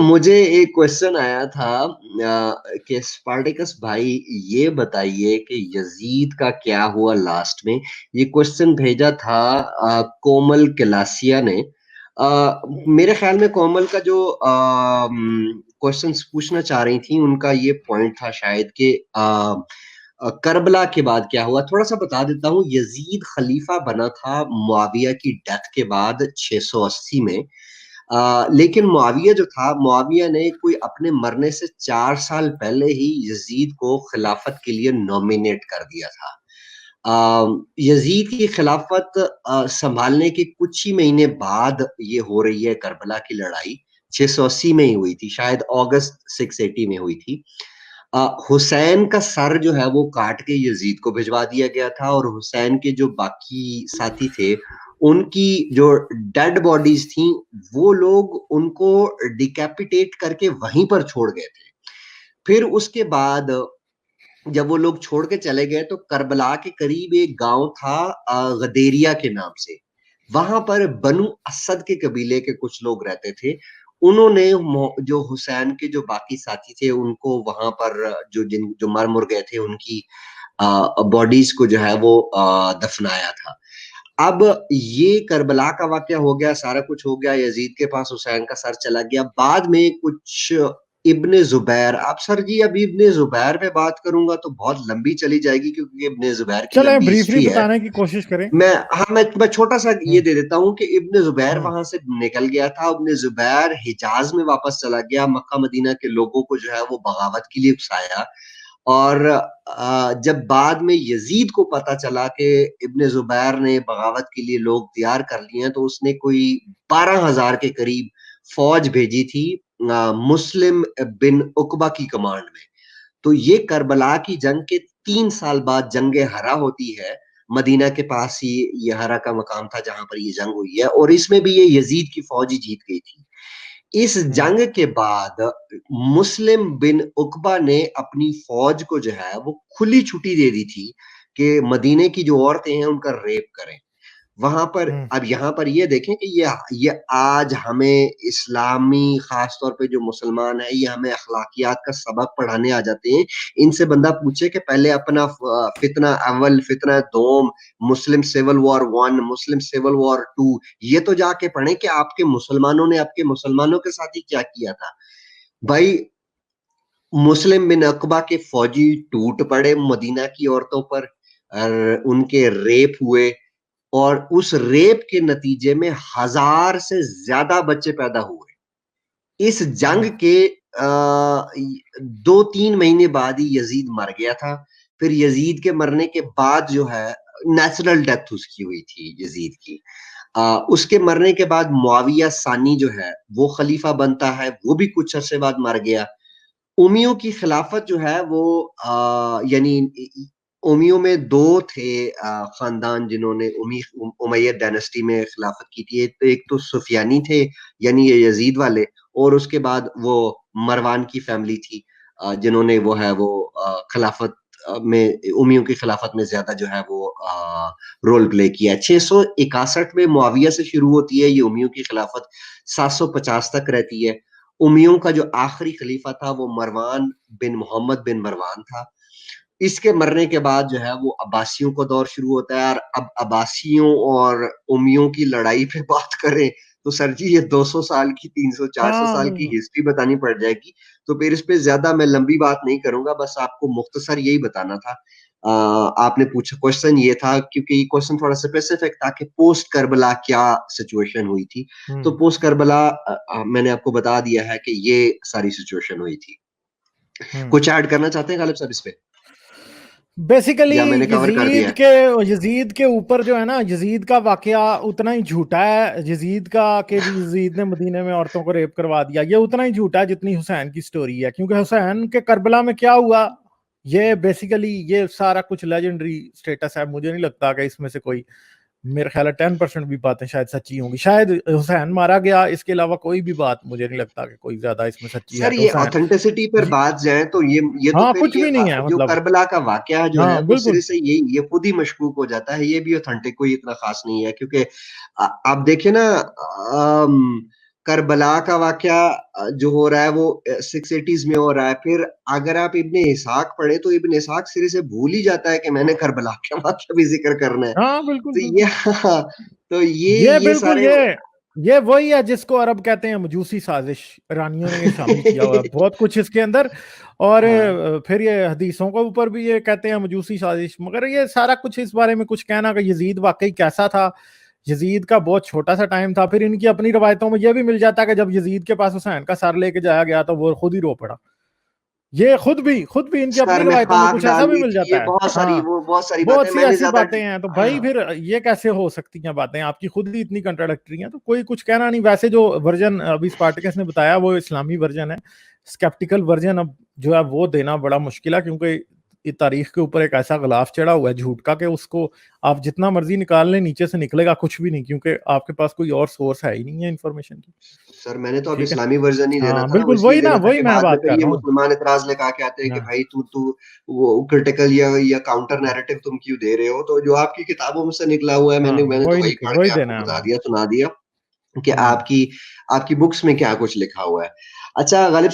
मुझे एक क्वेश्चन आया था कि स्पार्टिकस भाई ये बताइए कि यजीद का क्या हुआ लास्ट में। ये क्वेश्चन भेजा था कोमल किलासिया ने। मेरे ख्याल में कोमल का जो क्वेश्चंस पूछना चाह रही थी उनका ये पॉइंट था शायद कि करबला के बाद क्या हुआ। थोड़ा सा बता देता हूँ। यजीद खलीफा बना था मुआविया की डेथ के बाद 680 में। लेकिन मुआविया जो था, मुआविया ने कोई अपने मरने से 4 साल पहले ही यजीद को खिलाफत के लिए नॉमिनेट कर दिया था। यजीद की खिलाफत संभालने के कुछ ही महीने बाद ये हो रही है करबला की लड़ाई। 680 में ही हुई थी, शायद अगस्त 680 में हुई थी। हुसैन का सर जो है वो काट के यजीद को भिजवा दिया गया था, और हुसैन के जो बाकी साथी थे उनकी जो डेड बॉडीज थी वो लोग उनको डिकैपिटेट करके वहीं पर छोड़ गए थे। फिर उसके बाद जब वो लोग छोड़ के चले गए तो करबला के करीब एक गांव था गदेरिया के नाम से। वहां पर बनु असद के कबीले के कुछ लोग रहते थे। उन्होंने जो हुसैन के जो बाकी साथी थे उनको वहां पर जो मर मुर गए थे उनकी बॉडीज को जो है वो दफनाया था। अब ये करबला का वाकया हो गया, सारा कुछ हो गया, यजीद के पास हुसैन का सर चला गया। बाद में कुछ इब्ने जुबैर, आप सर जी अभी इब्ने जुबैर पे बात करूंगा तो बहुत लंबी चली जाएगी क्योंकि इब्ने जुबैर की चले लंबी ब्रीफली हिस्ट्री है। बताने की कोशिश करें। मैं हाँ मैं छोटा सा ये हम्म। दे देता हूँ कि इब्ने जुबैर हम्म। वहां से निकल गया था। इब्ने जुबैर हिजाज में वापस चला गया, मक्का मदीना के लोगों को जो है वो बगावत के लिए उकसाया। और जब बाद में यजीद को पता चला कि इब्ने जुबैर ने बगावत के लिए लोग तैयार कर लिए हैं तो उसने कोई 12,000 के करीब फौज भेजी थी मुस्लिम बिन उकबा की कमांड में। तो ये करबला की जंग के 3 साल बाद जंग हरा होती है। मदीना के पास ही ये हरा का मकाम था जहां पर ये जंग हुई है, और इसमें भी ये यजीद की फौज ही जीत गई थी। इस हम्म। जंग के बाद मुस्लिम बिन उकबा ने अपनी फौज को जो है वो खुली छुट्टी दे दी थी कि मदीने की जो औरतें हैं उनका रेप करें वहां पर। हम्म। अब यहाँ पर ये देखें कि ये आज हमें इस्लामी, खास तौर पे जो मुसलमान है, ये हमें अखलाकियात का सबक पढ़ाने आ जाते हैं। इनसे बंदा पूछे कि पहले अपना फितना अव्वल, फितना दोम, Muslim civil war one, Muslim civil war two, ये तो जाके पढ़े कि आपके मुसलमानों ने आपके मुसलमानों के साथ ही क्या किया था। भाई, मुस्लिम बिन अकबा के फौजी टूट पड़े मदीना की औरतों पर और उनके रेप हुए, और उस रेप के नतीजे में 1,000 से ज्यादा बच्चे पैदा हुए। इस जंग हम्म। के 2-3 महीने बाद ही यजीद मर गया था। फिर यजीद के मरने के बाद जो है नेचुरल डेथ उसकी हुई थी यजीद की। उसके मरने के बाद मुआविया सानी जो है वो खलीफा बनता है, वो भी कुछ अरसे बाद मर गया। उमियों की खिलाफत जो है वो यानी उमियों में दो थे खानदान जिन्होंने उमैयद डायनेस्टी में खिलाफत की थी। एक तो सुफियानी थे, यानी ये यजीद वाले, और उसके बाद वो मरवान की फैमिली थी जिन्होंने वो है वो खिलाफत में, उमियों की खिलाफत में ज्यादा जो है वो रोल प्ले किया। 661 में मुआविया से शुरू होती है ये उमियों की खिलाफत, 750 तक रहती है। उमियों का जो आखिरी खलीफा था वो मरवान बिन मोहम्मद बिन मरवान था। इसके मरने के बाद जो है वो अब्बासियों का दौर शुरू होता है। और अब अब्बासियों और उमियों की लड़ाई पे बात करें तो सर जी ये 200 साल की, 300-400 हाँ, साल की हिस्ट्री बतानी पड़ जाएगी। तो फिर इस पे ज्यादा मैं लंबी बात नहीं करूंगा, बस आपको मुख्तसर यही बताना था। आपने पूछा, क्वेश्चन ये था क्योंकि ये क्वेश्चन थोड़ा स्पेसिफिक था कि पोस्ट करबला क्या सिचुएशन हुई थी। तो हम्म। पोस्ट करबला मैंने आपको बता दिया है कि ये सारी सिचुएशन हुई थी। हम्म। कुछ ऐड करना चाहते हैं गालिब साहब इस पे, बेसिकली या मैंने कवर कर दिया यजीद है? के यजीद के ऊपर जो है ना, यजीद का वाकया उतना ही झूठा है। यजीद का कि यजीद ने मदीने में औरतों को रेप करवा दिया, ये उतना ही झूठा है जितनी हुसैन की स्टोरी है। क्योंकि हुसैन के करबला में क्या हुआ, ये बेसिकली ये सारा कुछ लेजेंडरी स्टेटस है। मुझे नहीं लगता कि इसमें से कोई, मेरे ख्याल है 10% भी बातें शायद सच्ची होंगी। शायद हुसैन मारा गया, इसके अलावा कोई भी बात मुझे नहीं लगता कि कोई ज्यादा इसमें सच्ची है। सर कि ये हुसैन, ऑथेंटिसिटी पर बात जाए तो ये तो हाँ, फिर कुछ ये भी नहीं है जो मतलब। करबला का वाकया जो है हाँ, वो बिल्कुल। सिरे से ये खुद ही मशकूक हो जाता है। ये भी ऑथेंटिक कोई इतना खास नहीं है क्योंकि आप देखिए ना, करबला का वाकया जो हो रहा है वो 680s में हो रहा है। फिर अगर आप इब्ने इसाक पढ़े तो इब्ने इसाक सिरे से भूल ही जाता है कि मैंने करबला का वाकया भी जिक्र करना है। हाँ बिल्कुल तो ये बिल्कुल। हाँ, तो ये ये बिल्कुल सारे ये वही है जिसको अरब कहते हैं मजूसी साजिश। ईरानियों ने ये शामिल किया हुआ है बहुत कुछ इसके अंदर। और हाँ, फिर ये हदीसों के ऊपर भी ये कहते हैं मजूसी साजिश। मगर ये सारा कुछ इस बारे में कुछ कहना कि यजीद वाकई कैसा था। यजीद का बहुत छोटा सा टाइम था। फिर इनकी अपनी रवायतों में यह भी मिल जाता है कि जब यजीद के पास हुसैन का सर लेके जाया गया तो वो खुद ही रो पड़ा। ये खुद भी इनकी सर अपनी में रवायतों में खाक कुछ ऐसा डाल भी दी मिल थी, ये जाता है। हाँ बहुत सारी बातें बहुत सी मैंने ऐसी ज्यादा बातें हैं। तो भाई हाँ, फिर ये कैसे हो सकती हैं बातें आपकी खुद ही इतनी कंट्राडक्टरी हैं। तो कोई कुछ कहना नहीं। वैसे जो वर्जन अभी स्पार्टकस ने बताया वो इस्लामी वर्जन है। स्केप्टिकल वर्जन अब जो है वो देना बड़ा मुश्किल है क्योंकि ये तारीख के ऊपर एक ऐसा गलाफ चढ़ा हुआ है झूठ का कि उसको आप जितना मर्जी निकाल लें नीचे से निकलेगा कुछ भी नहीं क्योंकि आपके पास कोई और सोर्स है ही नहीं है इन्फॉर्मेशन की। सर मैंने तो अब ठीक है। इस्लामी वर्जन ही देना हाँ था ना, वो बिल्कुल इसलिए वही ना देना था वही कि मैं बाद में बात फिर कर ये रहा हूँ। मुसलमान इतराज लेकर आके आते हैं कि हाँ, भाई तू वो क्रिटिकल या काउंटर नैरेटिव तुम क्यों दे रहे हो। तो जो आपकी किताबों में से निकला हुआ है, हाँ मैंने तो वही वही निकल पढ़ वही के आपको देना है बता हमें। दिया, सुना दिया कि हम्म। आपकी आपकी बुक्स में क्या कुछ लिखा हुआ है। अच्छा गालिब